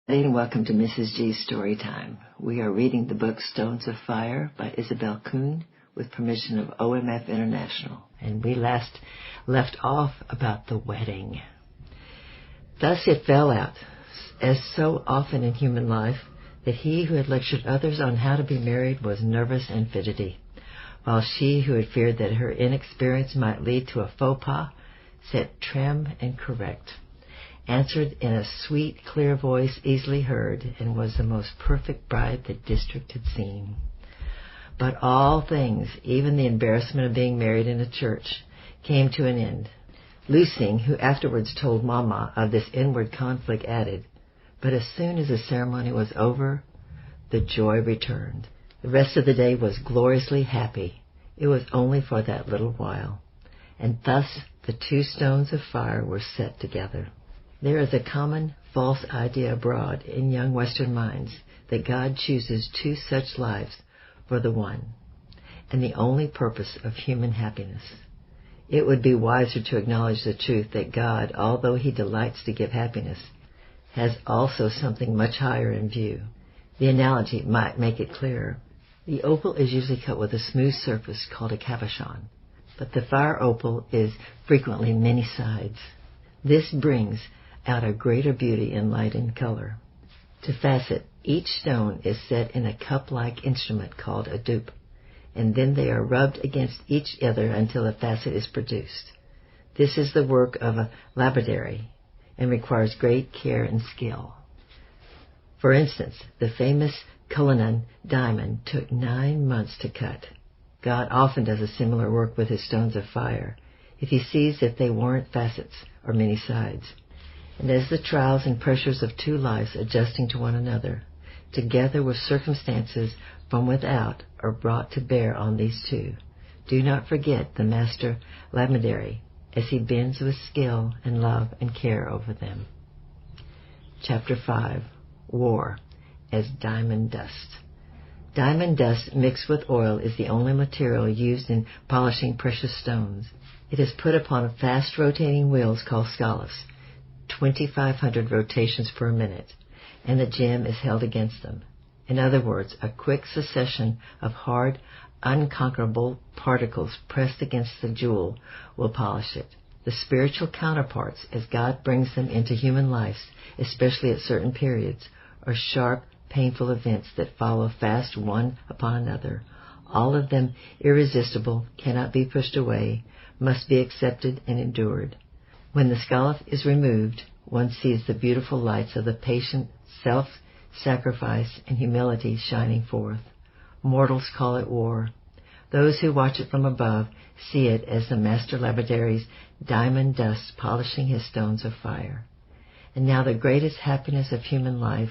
And welcome to Mrs. G's Story Time. We are reading the book Stones of Fire by Isabel Kuhn with permission of OMF International. And we last left off about the wedding. Thus it fell out, as so often in human life, that he who had lectured others on how to be married was nervous and fidgety, while she who had feared that her inexperience might lead to a faux pas sat trim and correct, answered in a sweet, clear voice easily heard, and was the most perfect bride the district had seen. But all things, even the embarrassment of being married in a church, came to an end. Lucy, who afterwards told Mama of this inward conflict, added, "But as soon as the ceremony was over, the joy returned. The rest of the day was gloriously happy. It was only for that little while." And thus the two stones of fire were set together. There is a common false idea abroad in young Western minds that God chooses two such lives for the one and the only purpose of human happiness. It would be wiser to acknowledge the truth that God, although He delights to give happiness, has also something much higher in view. The analogy might make it clearer. The opal is usually cut with a smooth surface called a cabochon, but the fire opal is frequently many sides. This brings out a greater beauty in light and color. To facet, each stone is set in a cup-like instrument called a dupe, and then they are rubbed against each other until a facet is produced. This is the work of a lapidary and requires great care and skill. For instance, the famous Cullinan diamond took 9 months to cut. God often does a similar work with His stones of fire, if He sees that they warrant facets or many sides. And as the trials and pressures of two lives adjusting to one another, together with circumstances from without, are brought to bear on these two, do not forget the master lapidary as he bends with skill and love and care over them. Chapter 5. War as Diamond Dust. Diamond dust mixed with oil is the only material used in polishing precious stones. It is put upon fast-rotating wheels called scollifs, 2,500 rotations per minute, and the gem is held against them. In other words, a quick succession of hard, unconquerable particles pressed against the jewel will polish it. The spiritual counterparts, as God brings them into human lives, especially at certain periods, are sharp, painful events that follow fast one upon another, all of them irresistible, cannot be pushed away, must be accepted and endured. When the scollif is removed, one sees the beautiful lights of the patient self-sacrifice and humility shining forth. Mortals call it war. Those who watch it from above see it as the master lapidary's diamond dust polishing his stones of fire. And now the greatest happiness of human life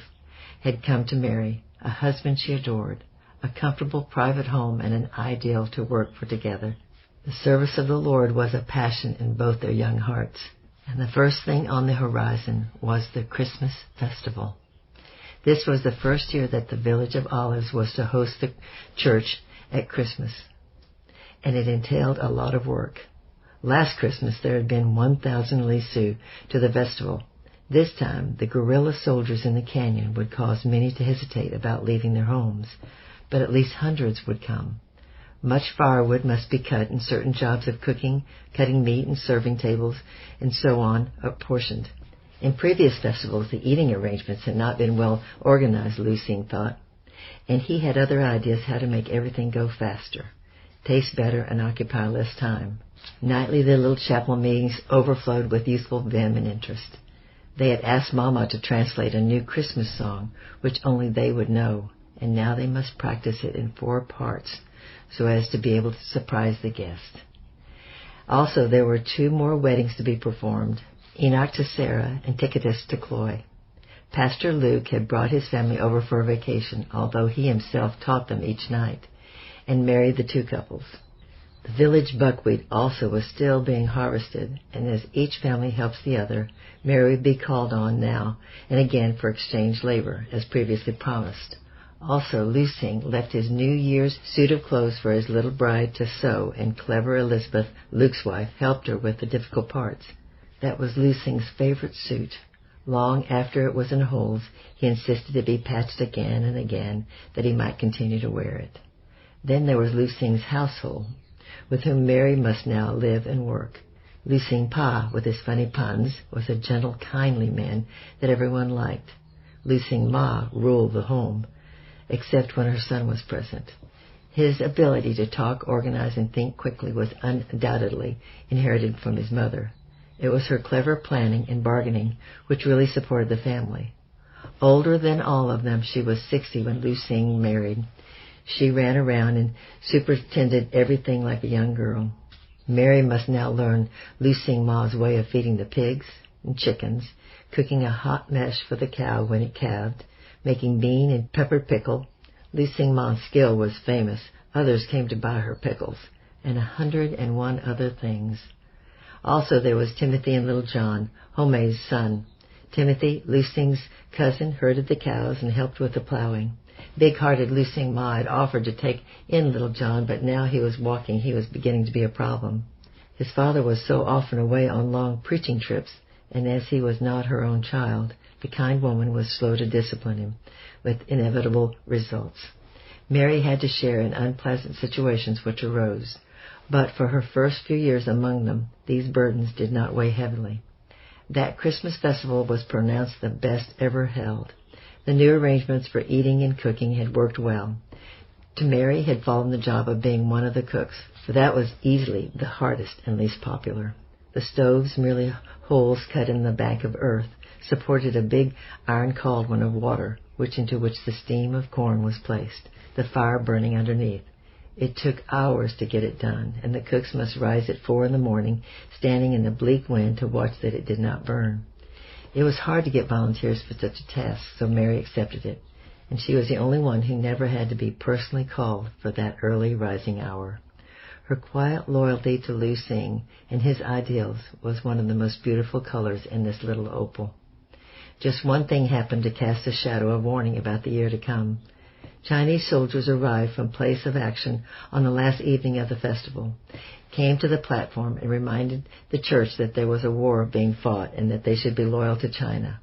had come to Mary, a husband she adored, a comfortable private home, and an ideal to work for together. The service of the Lord was a passion in both their young hearts, and the first thing on the horizon was the Christmas festival. This was the first year that the village of Olives was to host the church at Christmas, and it entailed a lot of work. Last Christmas there had been 1,000 liceux to the festival. This time the guerrilla soldiers in the canyon would cause many to hesitate about leaving their homes, but at least hundreds would come. Much firewood must be cut, and certain jobs of cooking, cutting meat, and serving tables, and so on, apportioned. In previous festivals, the eating arrangements had not been well organized, Lucien thought, and he had other ideas how to make everything go faster, taste better, and occupy less time. Nightly, the little chapel meetings overflowed with youthful vim and interest. They had asked Mama to translate a new Christmas song, which only they would know, and now they must practice it in 4 parts, so as to be able to surprise the guest. Also, there were 2 more weddings to be performed, Enoch to Sarah and Tychicus to Chloe. Pastor Luke had brought his family over for a vacation, although he himself taught them each night, and married the 2 couples. The village buckwheat also was still being harvested, and as each family helps the other, Mary would be called on now and again for exchange labor, as previously promised. Also, Lucien left his New Year's suit of clothes for his little bride to sew, and clever Elizabeth, Luke's wife, helped her with the difficult parts. That was Lucien's favorite suit, Long after it was in holes, he insisted it be patched again and again, that he might continue to wear it. Then there was Lu Xing's household, with whom Mary must now live and work. Lu Xing Pa, with his funny puns, was a gentle, kindly man that everyone liked. Lu Xing Ma ruled the home, except when her son was present. His ability to talk, organize, and think quickly was undoubtedly inherited from his mother. It was her clever planning and bargaining which really supported the family. Older than all of them, she was 60 when Lu Xing married. She ran around and superintended everything like a young girl. Mary must now learn Lu Xing Ma's way of feeding the pigs and chickens, cooking a hot mesh for the cow when it calved, making bean and pepper pickle. Lu Xing Ma's skill was famous. Others came to buy her pickles, and 101 other things. Also there was Timothy and little John, Homei's son. Timothy, Lu Xing's cousin, herded the cows and helped with the plowing. Big-hearted Lu Xing Ma had offered to take in little John, but now he was walking, he was beginning to be a problem. His father was so often away on long preaching trips, and as he was not her own child, the kind woman was slow to discipline him, with inevitable results. Mary had to share in unpleasant situations which arose, but for her first few years among them, these burdens did not weigh heavily. That Christmas festival was pronounced the best ever held. The new arrangements for eating and cooking had worked well. To Mary had fallen the job of being one of the cooks, for that was easily the hardest and least popular. The stoves, merely holes cut in the bank of earth, supported a big iron cauldron of water, into which the steam of corn was placed, the fire burning underneath. It took hours to get it done, and the cooks must rise at 4 a.m, standing in the bleak wind to watch that it did not burn. It was hard to get volunteers for such a task, so Mary accepted it, and she was the only one who never had to be personally called for that early rising hour. Her quiet loyalty to Lu Xing and his ideals was one of the most beautiful colors in this little opal. Just one thing happened to cast a shadow of warning about the year to come. Chinese soldiers arrived from place of action on the last evening of the festival, came to the platform and reminded the church that there was a war being fought and that they should be loyal to China.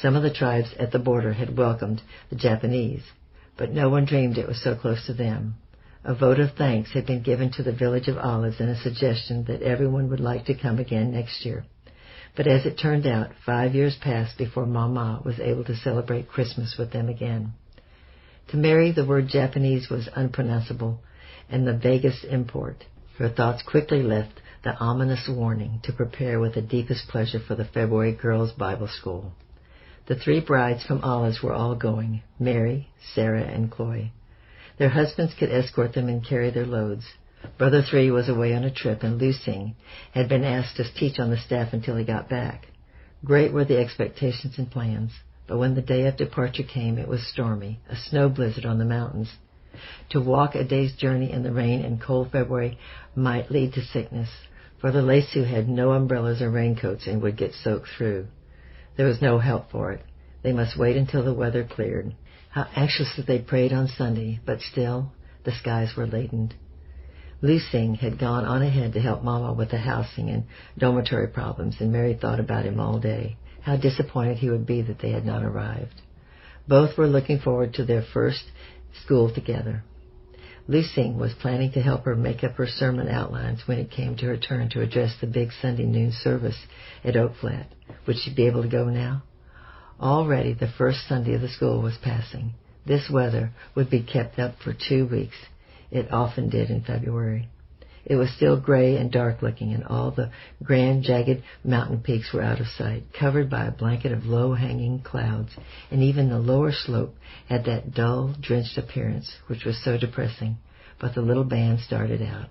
Some of the tribes at the border had welcomed the Japanese, but no one dreamed it was so close to them. A vote of thanks had been given to the village of Olives and a suggestion that everyone would like to come again next year. But as it turned out, 5 years passed before Mama was able to celebrate Christmas with them again. To Mary, the word Japanese was unpronounceable and the vaguest import. Her thoughts quickly left the ominous warning to prepare with the deepest pleasure for the February Girls' Bible School. The 3 brides from Olives were all going, Mary, Sarah, and Chloe. Their husbands could escort them and carry their loads. Brother 3 was away on a trip, and Lu Xing had been asked to teach on the staff until he got back. Great were the expectations and plans, but when the day of departure came, it was stormy, a snow blizzard on the mountains. To walk a day's journey in the rain and cold February might lead to sickness, for the Lesu had no umbrellas or raincoats and would get soaked through. There was no help for it. They must wait until the weather cleared. How anxiously they prayed on Sunday, but still the skies were laden. Lu Xing had gone on ahead to help Mama with the housing and dormitory problems, and Mary thought about him all day. How disappointed he would be that they had not arrived. Both were looking forward to their first school together. Lu Xing was planning to help her make up her sermon outlines when it came to her turn to address the big Sunday noon service at Oak Flat. Would she be able to go now? Already the first Sunday of the school was passing. This weather would be kept up for 2 weeks. It often did in February. It was still gray and dark-looking, and all the grand, jagged mountain peaks were out of sight, covered by a blanket of low-hanging clouds, and even the lower slope had that dull, drenched appearance, which was so depressing. But the little band started out.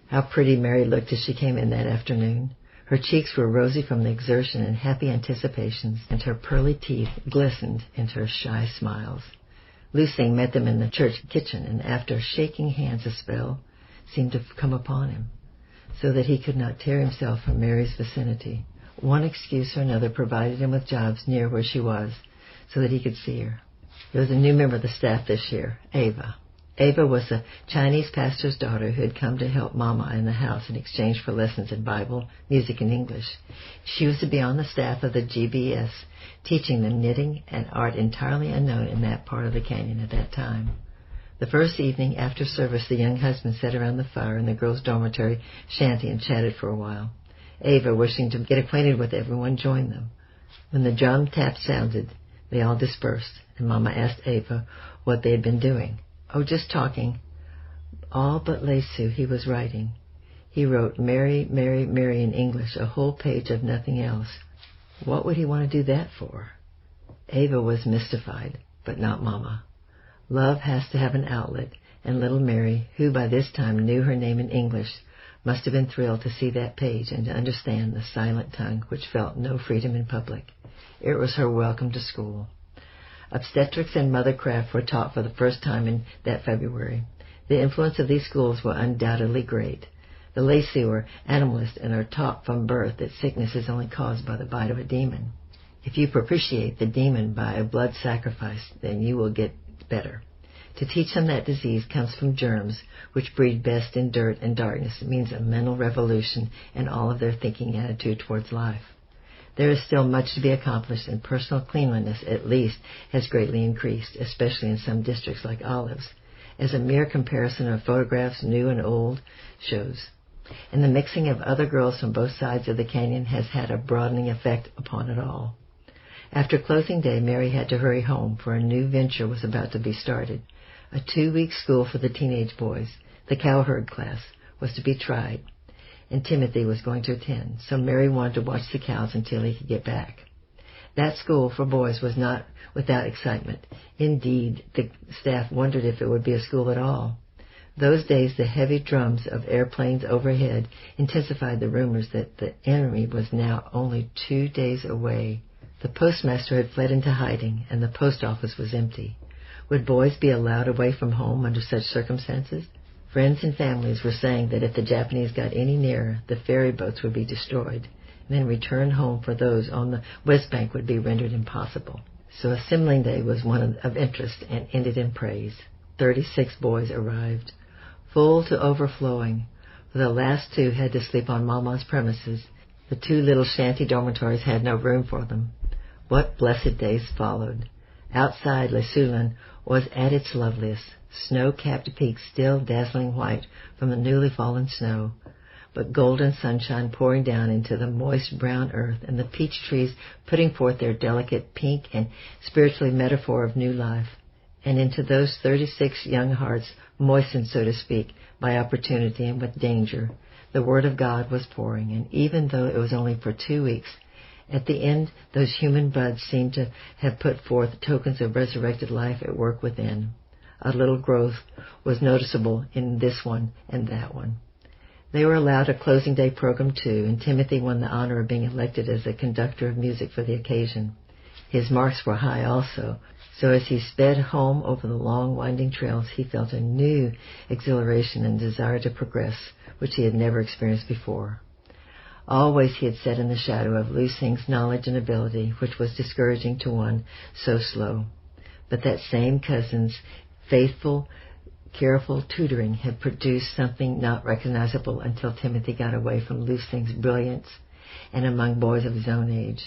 How pretty Mary looked as she came in that afternoon. Her cheeks were rosy from the exertion and happy anticipations, and her pearly teeth glistened into her shy smiles. Lu Xing met them in the church kitchen, and after shaking hands a spell seemed to come upon him, so that he could not tear himself from Mary's vicinity. One excuse or another provided him with jobs near where she was, so that he could see her. There was a new member of the staff this year, Ava. Ava was a Chinese pastor's daughter who had come to help Mama in the house in exchange for lessons in Bible, music, and English. She was to be on the staff of the GBS, teaching them knitting, an art entirely unknown in that part of the canyon at that time. The first evening after service, the young husband sat around the fire in the girls' dormitory shanty and chatted for a while. Ava, wishing to get acquainted with everyone, joined them. When the drum tap sounded, they all dispersed, and Mama asked Ava what they had been doing. "Oh, just talking." All but Lesu he was writing. He wrote Mary, Mary, Mary in English, a whole page of nothing else. What would he want to do that for? Ava was mystified, but not Mama. Love has to have an outlet, and little Mary, who by this time knew her name in English, must have been thrilled to see that page and to understand the silent tongue which felt no freedom in public. It was her welcome to school. Obstetrics and mothercraft were taught for the first time in that February. The influence of these schools were undoubtedly great. The Lacey were animalists and are taught from birth that sickness is only caused by the bite of a demon. If you propitiate the demon by a blood sacrifice, then you will get better. To teach them that disease comes from germs, which breed best in dirt and darkness, means a mental revolution in all of their thinking attitude towards life. There is still much to be accomplished, and personal cleanliness, at least, has greatly increased, especially in some districts like Olives, as a mere comparison of photographs, new and old, shows. And the mixing of other girls from both sides of the canyon has had a broadening effect upon it all. After closing day, Mary had to hurry home, for a new venture was about to be started. A 2-week school for the teenage boys, the cowherd class, was to be tried, and Timothy was going to attend, so Mary wanted to watch the cows until he could get back. That school for boys was not without excitement. Indeed, the staff wondered if it would be a school at all. Those days, the heavy drums of airplanes overhead intensified the rumors that the enemy was now only 2 days away. The postmaster had fled into hiding, and the post office was empty. Would boys be allowed away from home under such circumstances? Friends and families were saying that if the Japanese got any nearer, the ferry boats would be destroyed, and then return home for those on the West Bank would be rendered impossible. So assembling day was one of interest and ended in praise. 36 boys arrived, full to overflowing, for the last 2 had to sleep on Mama's premises. The 2 little shanty dormitories had no room for them. What blessed days followed! Outside, Lesulan was at its loveliest, snow-capped peaks still dazzling white from the newly fallen snow, but golden sunshine pouring down into the moist brown earth, and the peach trees putting forth their delicate pink and spiritually metaphor of new life. And into those 36 young hearts, moistened, so to speak, by opportunity and with danger, the Word of God was pouring, and even though it was only for 2 weeks, at the end, those human buds seemed to have put forth tokens of resurrected life at work within. A little growth was noticeable in this one and that one. They were allowed a closing day program too, and Timothy won the honor of being elected as a conductor of music for the occasion. His marks were high also, so as he sped home over the long winding trails, he felt a new exhilaration and desire to progress, which he had never experienced before. Always he had sat in the shadow of Lu Xing's knowledge and ability, which was discouraging to one so slow. But that same cousin's faithful, careful tutoring had produced something not recognizable until Timothy got away from Lu Xing's brilliance and among boys of his own age.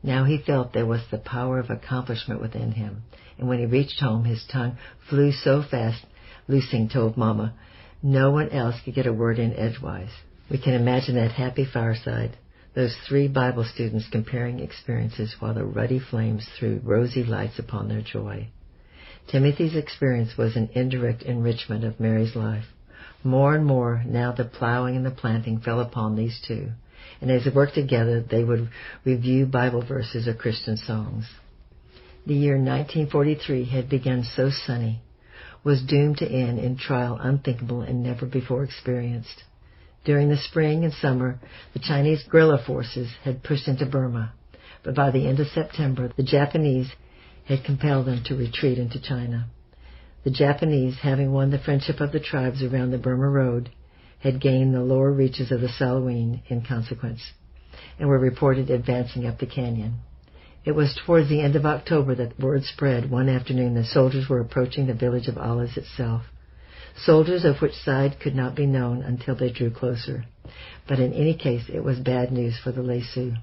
Now he felt there was the power of accomplishment within him, and when he reached home his tongue flew so fast, Lu Xing told Mama, no one else could get a word in edgewise. We can imagine that happy fireside, those 3 Bible students comparing experiences while the ruddy flames threw rosy lights upon their joy. Timothy's experience was an indirect enrichment of Mary's life. More and more, now the plowing and the planting fell upon these 2, and as they worked together, they would review Bible verses or Christian songs. The year 1943 had begun so sunny, was doomed to end in trial unthinkable and never before experienced. During the spring and summer, the Chinese guerrilla forces had pushed into Burma, but by the end of September, the Japanese had compelled them to retreat into China. The Japanese, having won the friendship of the tribes around the Burma Road, had gained the lower reaches of the Salween in consequence, and were reported advancing up the canyon. It was towards the end of October that word spread one afternoon the soldiers were approaching the village of Olives itself. Soldiers of which side could not be known until they drew closer. But in any case, it was bad news for the Les Sioux.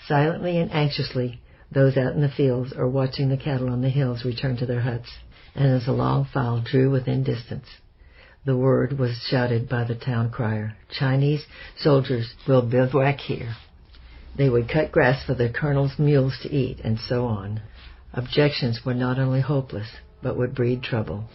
Silently and anxiously, those out in the fields or watching the cattle on the hills returned to their huts, and as a long file drew within distance, the word was shouted by the town crier, "Chinese soldiers will bivouac here." They would cut grass for the colonel's mules to eat, and so on. Objections were not only hopeless, but would breed trouble.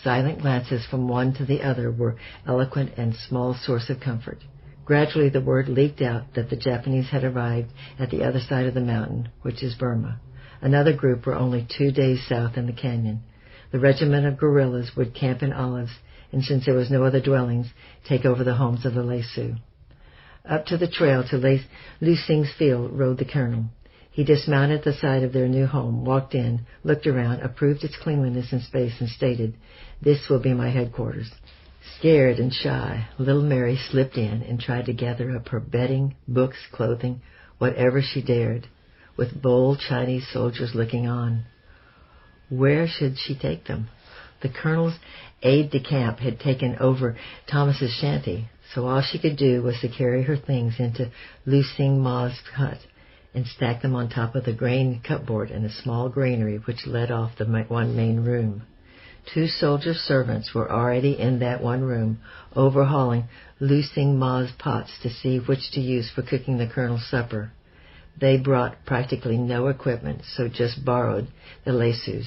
Silent glances from one to the other were eloquent and small source of comfort. Gradually the word leaked out that the Japanese had arrived at the other side of the mountain, which is Burma. Another group were only 2 days south in the canyon. The regiment of guerrillas would camp in olives, and since there was no other dwellings, take over the homes of the Les Sioux. Up to the trail to Lu Sing's field rode the colonel. He dismounted at the side of their new home, walked in, looked around, approved its cleanliness and space, and stated, "This will be my headquarters." Scared and shy, little Mary slipped in and tried to gather up her bedding, books, clothing, whatever she dared, with bold Chinese soldiers looking on. Where should she take them? The colonel's aide-de-camp had taken over Thomas's shanty, so all she could do was to carry her things into Lu Sing Ma's hut and stack them on top of the grain cupboard in a small granary which led off the one main room. 2 soldier servants were already in that one room, overhauling Lu Sing Ma's pots to see which to use for cooking the colonel's supper. They brought practically no equipment, so just borrowed the Les Sioux.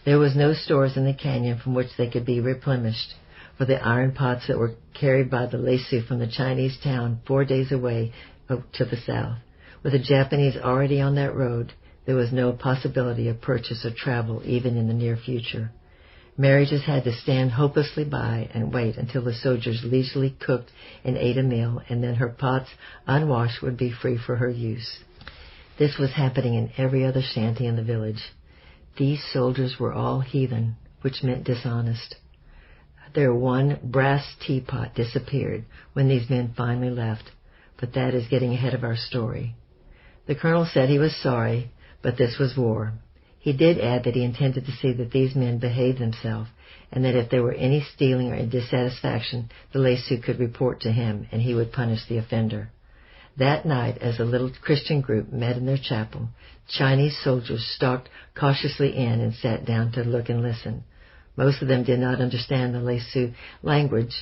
There was no stores in the canyon from which they could be replenished, for the iron pots that were carried by the Les Sioux from the Chinese town 4 days away to the south. With the Japanese already on that road, there was no possibility of purchase or travel even in the near future. Mary just had to stand hopelessly by and wait until the soldiers leisurely cooked and ate a meal, and then her pots, unwashed, would be free for her use. This was happening in every other shanty in the village. These soldiers were all heathen, which meant dishonest. Their one brass teapot disappeared when these men finally left, but that is getting ahead of our story. The colonel said he was sorry, but this was war. He did add that he intended to see that these men behaved themselves, and that if there were any stealing or dissatisfaction, the Les Sioux could report to him, and he would punish the offender. That night, as a little Christian group met in their chapel, Chinese soldiers stalked cautiously in and sat down to look and listen. Most of them did not understand the Les Sioux language,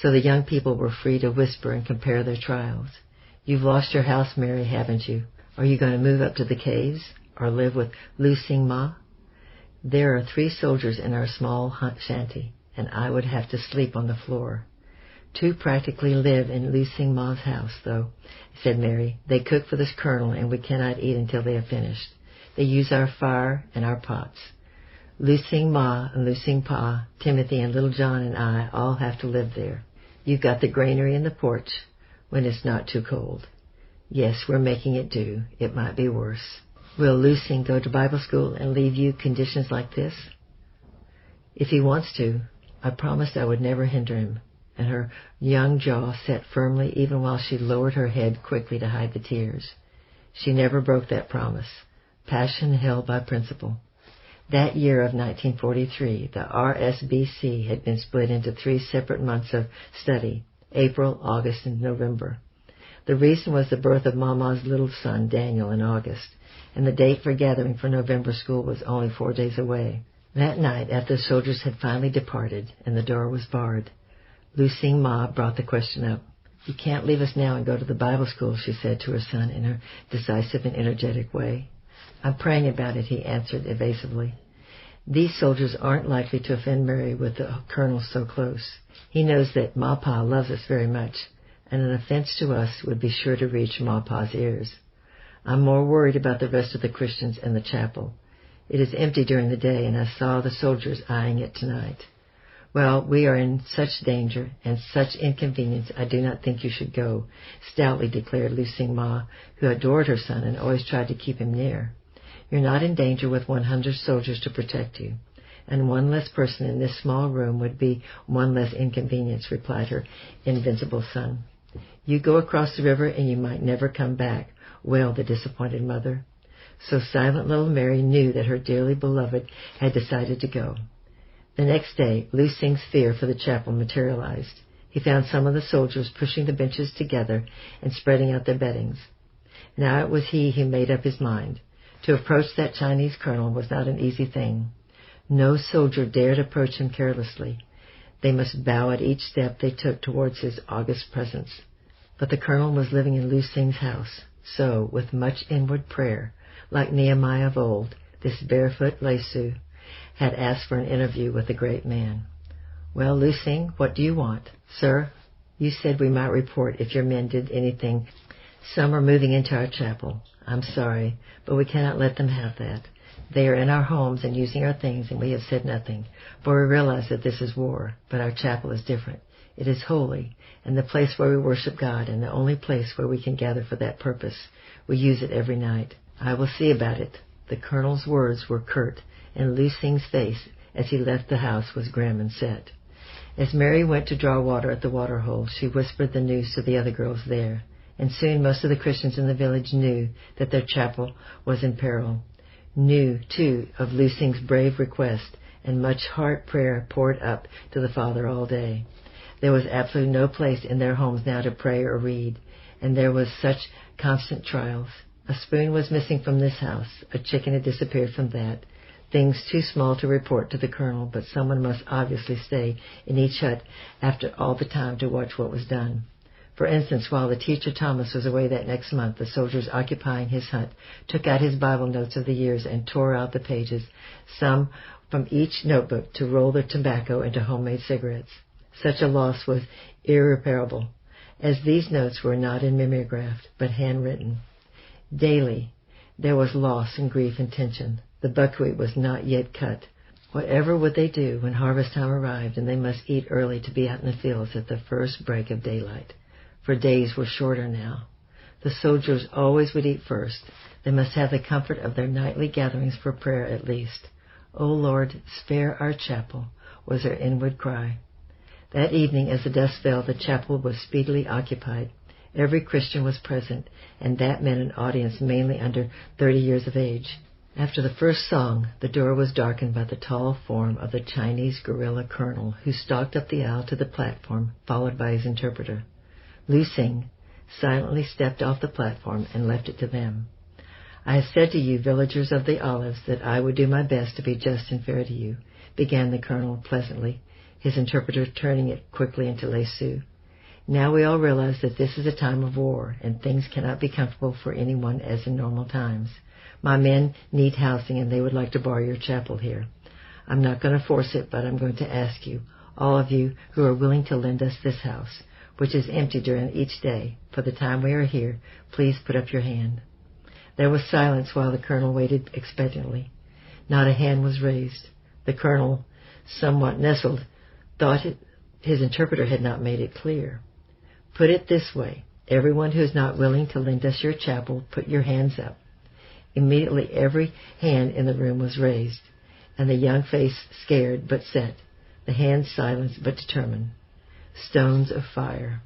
so the young people were free to whisper and compare their trials. "You've lost your house, Mary, haven't you? Are you going to move up to the caves or live with Lu Sing Ma? There are 3 soldiers in our small shanty, and I would have to sleep on the floor." 2 practically live in Lu Sing Ma's house, though, said Mary. "They cook for this colonel, and we cannot eat until they have finished. They use our fire and our pots. Lu Sing Ma and Lu Sing Pa, Timothy and little John and I all have to live there. You've got the granary in the porch when it's not too cold. Yes, we're making it do. It might be worse. Will Lu Sing go to Bible school and leave you conditions like this?" "If he wants to. I promised I would never hinder him." And her young jaw set firmly even while she lowered her head quickly to hide the tears. She never broke that promise. Passion held by principle. That year of 1943, the RSBC had been split into 3 separate months of study, April, August, and November. The reason was the birth of Mama's little son, Daniel, in August, and the date for gathering for November school was only 4 days away. That night, after the soldiers had finally departed and the door was barred, Lu Sing Ma brought the question up. "You can't leave us now and go to the Bible school," she said to her son in her decisive and energetic way. "I'm praying about it," he answered evasively. These soldiers aren't likely to offend Mary with the colonel so close. He knows that Ma Pa loves us very much, and an offense to us would be sure to reach Ma Pa's ears. I'm more worried about the rest of the Christians in the chapel. It is empty during the day, and I saw the soldiers eyeing it tonight. Well, we are in such danger and such inconvenience, I do not think you should go," stoutly declared Lu Sing Ma, who adored her son and always tried to keep him near. "You're not in danger with 100 soldiers to protect you, and one less person in this small room would be one less inconvenience," replied her invincible son. "You go across the river and you might never come back," wailed the disappointed mother. So silent little Mary knew that her dearly beloved had decided to go. The next day, Lu Xing's fear for the chapel materialized. He found some of the soldiers pushing the benches together and spreading out their beddings. Now it was he who made up his mind. To approach that Chinese colonel was not an easy thing. No soldier dared approach him carelessly. They must bow at each step they took towards his august presence. But the colonel was living in Lu Xing's house, so, with much inward prayer, like Nehemiah of old, this barefoot Lesu had asked for an interview with the great man. "Well, Lu Xing, what do you want?" "Sir, you said we might report if your men did anything. Some are moving into our chapel. I'm sorry, but we cannot let them have that. They are in our homes and using our things, and we have said nothing, for we realize that this is war, but our chapel is different. It is holy, and the place where we worship God, and the only place where we can gather for that purpose. We use it every night. I will see about it." The colonel's words were curt, and Lu Xing's face, as he left the house, was grim and set. As Mary went to draw water at the water hole, she whispered the news to the other girls there, and soon most of the Christians in the village knew that their chapel was in peril. Knew, too, of Lu Xing's brave request, and much heart prayer poured up to the Father all day. There was absolutely no place in their homes now to pray or read, and there was such constant trials. A spoon was missing from this house, a chicken had disappeared from that. Things too small to report to the colonel, but someone must obviously stay in each hut after all the time to watch what was done. For instance, while the teacher Thomas was away that next month, the soldiers occupying his hut took out his Bible notes of the years and tore out the pages, some from each notebook, to roll their tobacco into homemade cigarettes. Such a loss was irreparable, as these notes were not in mimeographed, but handwritten. Daily there was loss and grief and tension. The buckwheat was not yet cut. Whatever would they do when harvest time arrived and they must eat early to be out in the fields at the first break of daylight? For days were shorter now. The soldiers always would eat first. They must have the comfort of their nightly gatherings for prayer at least. "O Lord, spare our chapel," was their inward cry. That evening, as the dusk fell, the chapel was speedily occupied. Every Christian was present, and that meant an audience mainly under 30 years of age. After the first song, the door was darkened by the tall form of the Chinese guerrilla colonel, who stalked up the aisle to the platform, followed by his interpreter. Lu Xing silently stepped off the platform and left it to them. "I have said to you, villagers of the Olives, that I would do my best to be just and fair to you," began the colonel pleasantly, his interpreter turning it quickly into Lesu. "Now we all realize that this is a time of war, and things cannot be comfortable for anyone as in normal times. My men need housing, and they would like to borrow your chapel here. I'm not going to force it, but I'm going to ask you, all of you who are willing to lend us this house, which is empty during each day, for the time we are here, please put up your hand." There was silence while the colonel waited expectantly. Not a hand was raised. The colonel, somewhat nettled, thought his interpreter had not made it clear. "Put it this way. Everyone who is not willing to lend us your chapel, put your hands up." Immediately every hand in the room was raised, and the young face scared but set, the hands silenced but determined. Stones of fire.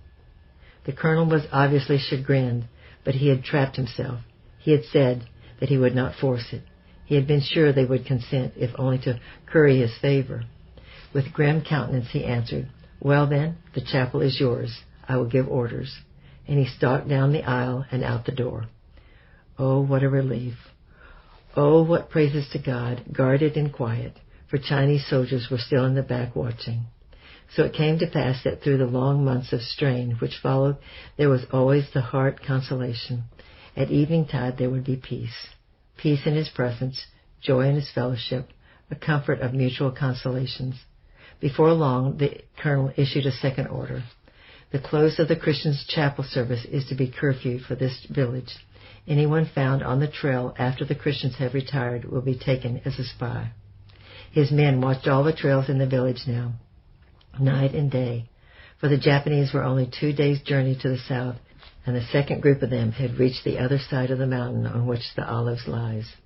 The colonel was obviously chagrined, but he had trapped himself. He had said that he would not force it. He had been sure they would consent, if only to curry his favor. With grim countenance he answered, "Well then, the chapel is yours. I will give orders." And he stalked down the aisle and out the door. Oh, what a relief. Oh, what praises to God, guarded and quiet, for Chinese soldiers were still in the back watching. So it came to pass that through the long months of strain which followed, there was always the heart consolation. At eventide there would be peace. Peace in his presence, joy in his fellowship, a comfort of mutual consolations. Before long, the colonel issued a second order. The close of the Christians' chapel service is to be curfewed for this village. Anyone found on the trail after the Christians have retired will be taken as a spy. His men watched all the trails in the village now, night and day, for the Japanese were only 2 days' journey to the south, and the second group of them had reached the other side of the mountain on which the Olives lies.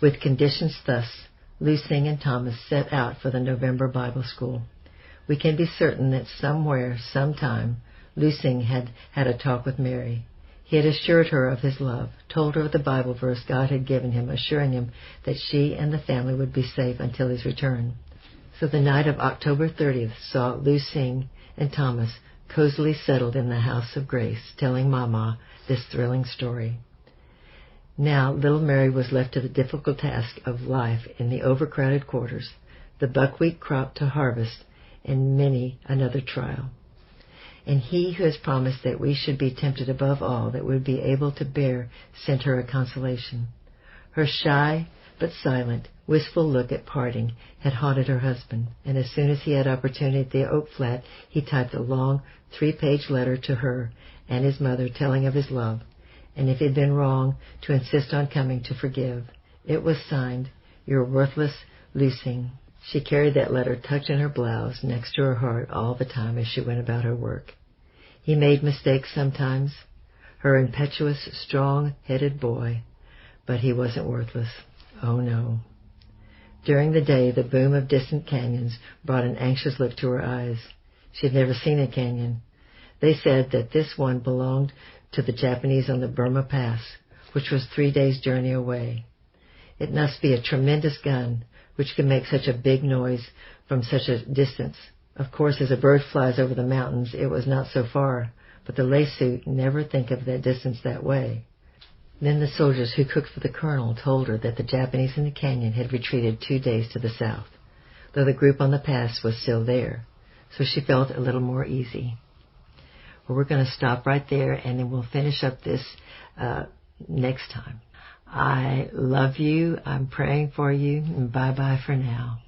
With conditions thus, Lu Xing and Thomas set out for the November Bible School. We can be certain that somewhere, sometime, Lu Xing had had a talk with Mary. He had assured her of his love, told her of the Bible verse God had given him, assuring him that she and the family would be safe until his return. So the night of October 30th saw Lu Sing and Thomas cozily settled in the House of Grace, telling Mama this thrilling story. Now little Mary was left to the difficult task of life in the overcrowded quarters, the buckwheat crop to harvest, and many another trial. And He who has promised that we should be tempted above all that we would be able to bear sent her a consolation. Her shy but silent, wistful look at parting had haunted her husband, and as soon as he had opportunity at the oak flat, he typed a long 3-page letter to her and his mother telling of his love, and if he had been wrong, to insist on coming to forgive. It was signed, "Your worthless Lu Sing." She carried that letter tucked in her blouse next to her heart all the time as she went about her work. He made mistakes sometimes, her impetuous, strong-headed boy, but he wasn't worthless. Oh, no. During the day, the boom of distant canyons brought an anxious look to her eyes. She had never seen a canyon. They said that this one belonged to the Japanese on the Burma Pass, which was 3 days' journey away. It must be a tremendous gun, which can make such a big noise from such a distance. Of course, as a bird flies over the mountains, it was not so far, but the lay suit never think of that distance that way. Then the soldiers who cooked for the colonel told her that the Japanese in the canyon had retreated 2 days to the south, though the group on the pass was still there, so she felt a little more easy. Well, we're going to stop right there, and then we'll finish up this next time. I love you. I'm praying for you. And bye-bye for now.